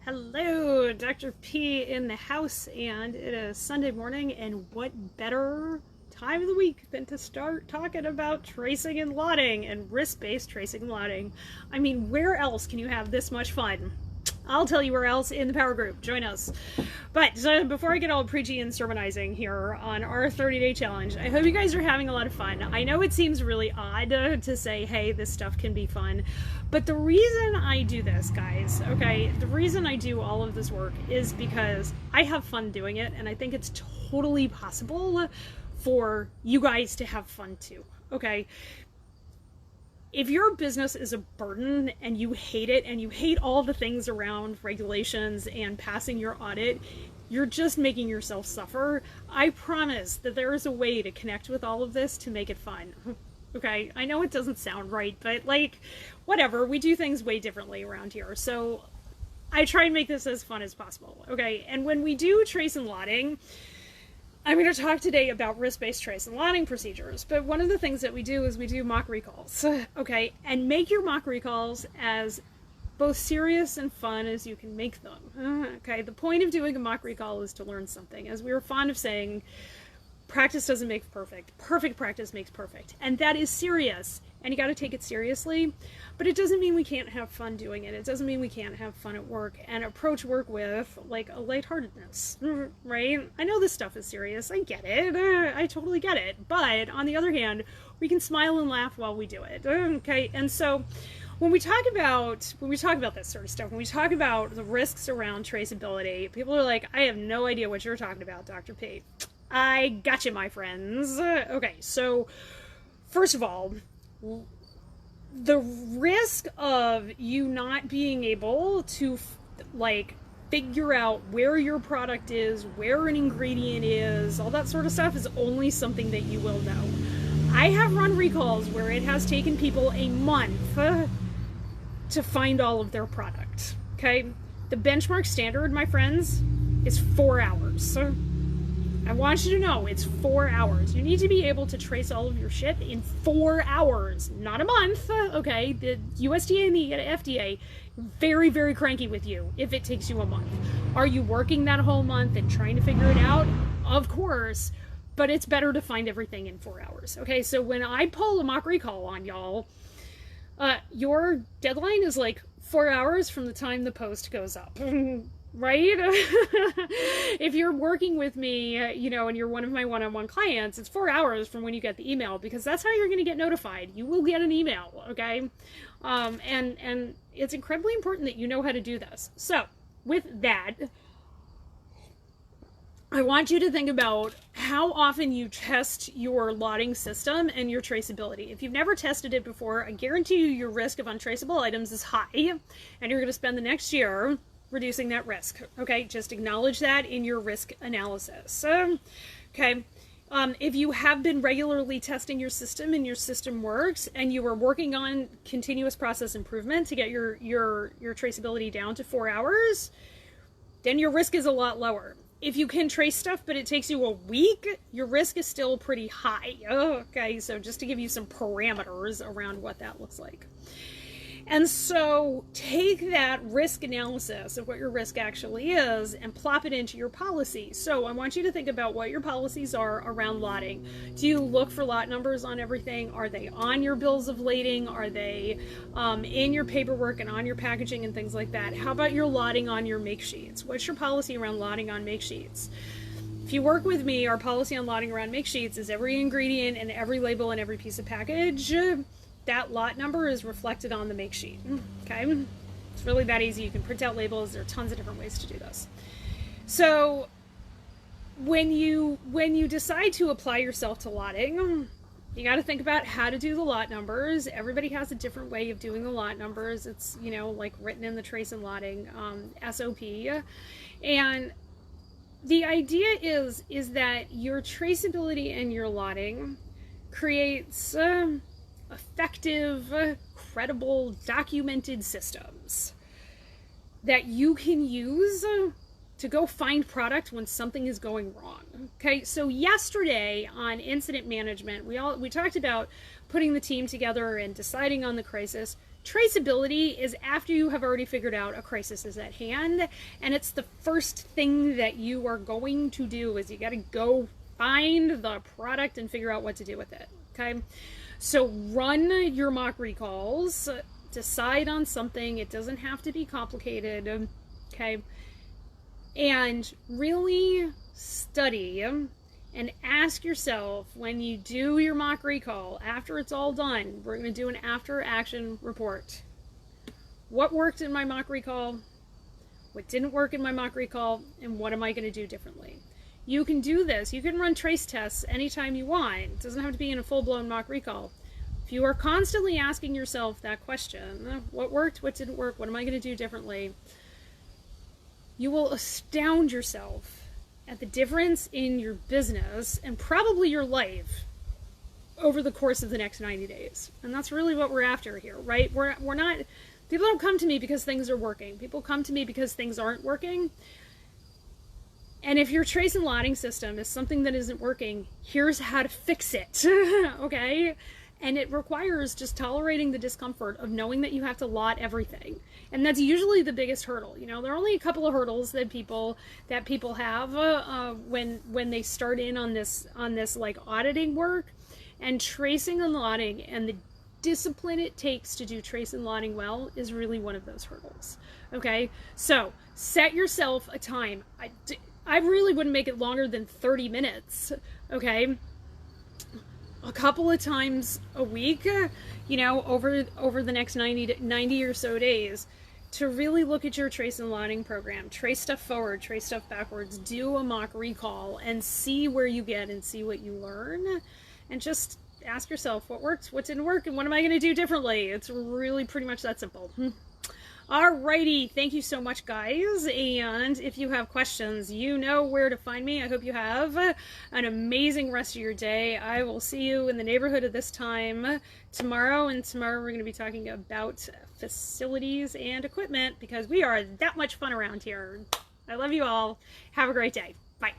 Hello, Dr. P in the house, and it is Sunday morning, and what better time of the week than to start talking about tracing and lotting and risk-based tracing and lotting. I mean, where else can you have this much fun? I'll tell you where else, in the Power Group. Join us. But before I get all preachy and sermonizing here on our 30-day challenge, I hope you guys are having a lot of fun. I know it seems really odd to say, hey, this stuff can be fun, but the reason I do this, guys, okay, the reason I do all of this work is because I have fun doing it, and I think it's totally possible for you guys to have fun too, okay? If your business is a burden and you hate it and you hate all the things around regulations and passing your audit, you're just making yourself suffer. I promise that there is a way to connect with all of this to make it fun. Okay, I know it doesn't sound right, but like, whatever, we do things way differently around here. So I try and make this as fun as possible. Okay, and when we do trace and lotting, I'm going to talk today about risk-based trace and lotting procedures, but one of the things that we do is we do mock recalls, okay? And make your mock recalls as both serious and fun as you can make them, okay? The point of doing a mock recall is to learn something. As we were fond of saying, practice doesn't make perfect. Perfect practice makes perfect. And that is serious, and you got to take it seriously, but it doesn't mean we can't have fun doing it. It doesn't mean we can't have fun at work and approach work with like a lightheartedness, right? I know this stuff is serious. I get it. I totally get it. But on the other hand, we can smile and laugh while we do it. Okay. And so when we talk about this sort of stuff, when we talk about the risks around traceability, people are like, I have no idea what you're talking about, Dr. P. I got you, my friends. Okay. So first of all, the risk of you not being able to like figure out where your product is, where an ingredient is, all that sort of stuff is only something that you will know. I have run recalls where it has taken people a month to find all of their product. Okay, the benchmark standard, my friends, is 4 hours. I want you to know it's 4 hours. You need to be able to trace all of your shit in 4 hours, not a month, okay? The USDA and the FDA, very, very cranky with you if it takes you a month. Are you working that whole month and trying to figure it out? Of course, but it's better to find everything in 4 hours, okay? So when I pull a mock recall on y'all, your deadline is like 4 hours from the time the post goes up. Right? If you're working with me, you know, and you're one of my one-on-one clients, it's 4 hours from when you get the email, because that's how you're going to get notified. You will get an email, okay? And it's incredibly important that you know how to do this. So with that, I want you to think about how often you test your lotting system and your traceability. If you've never tested it before, I guarantee you your risk of untraceable items is high, and you're going to spend the next year reducing that risk. Okay, just acknowledge that in your risk analysis. Okay, if you have been regularly testing your system and your system works, and you are working on continuous process improvement to get your traceability down to 4 hours, then your risk is a lot lower. If you can trace stuff but it takes you a week, your risk is still pretty high. Okay, so just to give you some parameters around what that looks like. And so take that risk analysis of what your risk actually is and plop it into your policy. So I want you to think about what your policies are around lotting. Do you look for lot numbers on everything? Are they on your bills of lading? Are they in your paperwork and on your packaging and things like that? How about your lotting on your make sheets? What's your policy around lotting on make sheets? If you work with me, our policy on lotting around make sheets is every ingredient and every label and every piece of package, that lot number is reflected on the make sheet. Okay, it's really that easy. You can print out labels. There are tons of different ways to do this. So when you decide to apply yourself to lotting, you got to think about how to do the lot numbers. Everybody has a different way of doing the lot numbers. It's, you know, like written in the trace and lotting SOP. And the idea is that your traceability and your lotting creates effective, credible, documented systems that you can use to go find product when something is going wrong. Okay, so yesterday on incident management, we talked about putting the team together and deciding on the crisis. Traceability is after you have already figured out a crisis is at hand, and it's the first thing that you are going to do is you got to go find the product and figure out what to do with it. Okay, so run your mock recalls, decide on something. It doesn't have to be complicated. Okay, and really study and ask yourself, when you do your mock recall, after it's all done, we're going to do an after action report. What worked in my mock recall? What didn't work in my mock recall? And what am I going to do differently? You can do this. You can run trace tests anytime you want. It doesn't have to be in a full-blown mock recall. If you are constantly asking yourself that question, what worked, what didn't work, what am I going to do differently, you will astound yourself at the difference in your business and probably your life over the course of the next 90 days. And that's really what we're after here, right? We're not, people don't come to me because things are working. People come to me because things aren't working. And if your trace and lotting system is something that isn't working, here's how to fix it, okay? And it requires just tolerating the discomfort of knowing that you have to lot everything. And that's usually the biggest hurdle. You know, there are only a couple of hurdles that people have when they start in on this like auditing work, and tracing and lotting and the discipline it takes to do trace and lotting well is really one of those hurdles. Okay, so set yourself a time. I really wouldn't make it longer than 30 minutes. Okay. A couple of times a week, you know, over the next 90 or so days, to really look at your trace and lotting program. Trace stuff forward, trace stuff backwards, do a mock recall, and see where you get and see what you learn. And just ask yourself what worked, what didn't work, and what am I going to do differently? It's really pretty much that simple. Alrighty, thank you so much, guys, and if you have questions, you know where to find me. I hope you have an amazing rest of your day. I will see you in the neighborhood of this time tomorrow, and tomorrow we're going to be talking about facilities and equipment, because we are that much fun around here. I love you all. Have a great day. Bye.